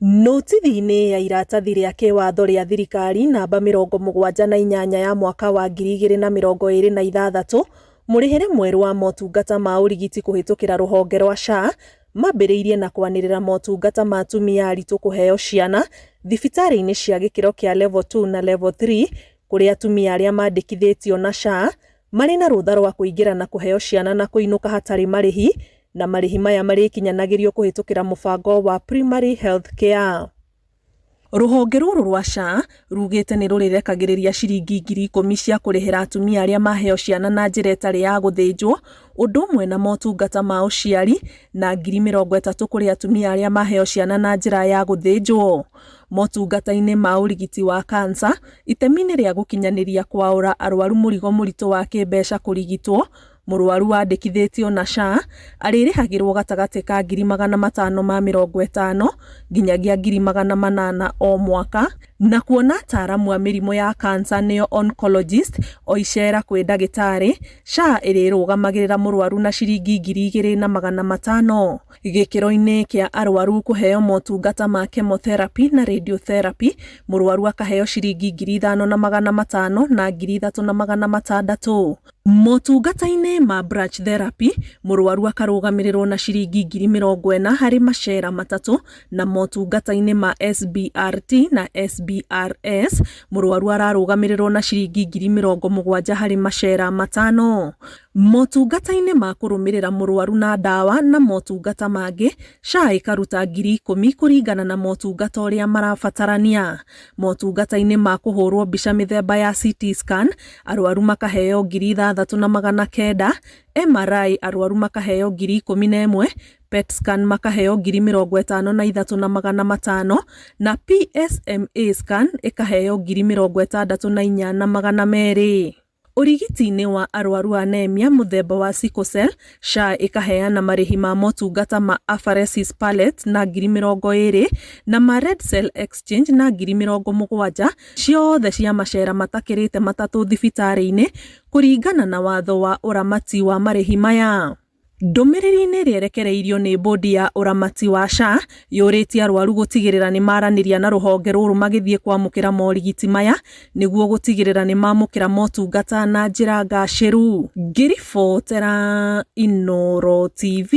Notithi-inĩ ya iratathi rĩa kĩwatho rĩa thirikari namba 78 ya mwaka wa 2026, mũrĩhĩre mwerũ wa motungata ma ũrigiti kũhĩtũkĩra rũhonge rwa SHA mambĩrĩirie na kwanĩrĩra motungata ma atumia aritũ kũheo ciana thibitarĩ-inĩ cia gĩkĩro kĩa level 2 na level 3 kũrĩ atumia arĩa mandĩkithĩtio na SHA marĩ na rũtha rwa kũingĩra na kũheo ciana na kũinũka hatarĩ marĩhi, na marĩhi maya marĩkinyanagĩrio kũhĩtũkĩra mũbango wa primary health care. Rũhonge rũrũ rwa SHA rugĩte nĩ rũrĩrekagĩrĩria ciringi 10,000 cia kũrĩhĩra atumia arĩa maheo ciana na njĩra ĩtarĩ ya gũthĩnjwo, ũndũ ũmwe na motungata ma ũciari, na 30,000 kũrĩ atumia arĩa maheo ciana na njĩra ya gũthĩnjwo. Motungata-inĩ ma ũrigiti wa kansa, itemi-inĩ rĩa gũkinyanĩria kwaũra arwaru mũrigo mũritũ wa kĩmbeca kũrigitwo, mũrwaru wandĩkithĩtio na SHA arĩrĩhagĩrwo gatagatĩ ka 550 nginyagia 800 o mwaka, na kuona ataaramu a mĩrimũ ya kansa nĩo oncologist o icera kwĩ ndagĩtarĩ, SHA ĩrĩrũgamagĩrĩra mũrwaru na ciringi 2,500. Gĩkĩro-inĩ kĩa arwaru kũheo motungata ma chemotherapy na radiotherapy, mũrwaru akaheo ciringi 5,500 na 3,600. Motungata-inĩ ma branch therapy, mũrwaru akarũgamĩrĩrwo na ciringi 40,000 harĩ macera matatũ, na motungata-inĩ ma SBRT na SBRS, mũrwaru ararũgamĩrĩrwo na ciringi 70,000 harĩ macera 5. Motungata-inĩ ma kũrũmĩrĩra mũrwaru na ndawa na motungata mangĩ, SHA ĩkaruta 10,000 kũringana na motungata ũrĩa marabatarania. Motungata-inĩ ma kũhũrwo mbica mĩthemba ya CT scan, arwaru makaheo 3,900, MRI arwaru makaheo 11,000, PET scan makaheo 53,500 na PSMA scan ĩkaheo 64,200. Ũrigiti-inĩ wa arwaru anemia mũthemba wa sickle cell, SHA ĩkaheana marĩhi ma motungata ma apheresis palette na 20,000 na ma red cell exchange na 70,000, ciothe cia macera matakĩrĩte matatũ thibitarĩ-inĩ kũringana na watho wa ũramati wa marĩhi maya. Ndũmĩrĩri-inĩ rĩerekereirio nĩ bodi ya ũramati wa SHA yũrĩtie arwaru gũtigĩrĩra nĩ maranĩria na rũhonge rũrũ magĩthiĩ kwamũkĩra morigiti maya nĩguo gũtigĩrĩra nĩ mamũkĩra motungata na njĩra ngacĩru. Ngĩribotera Inooro TV,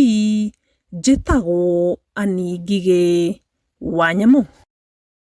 njĩtagwo Ani Ngigĩ Wanyamũ.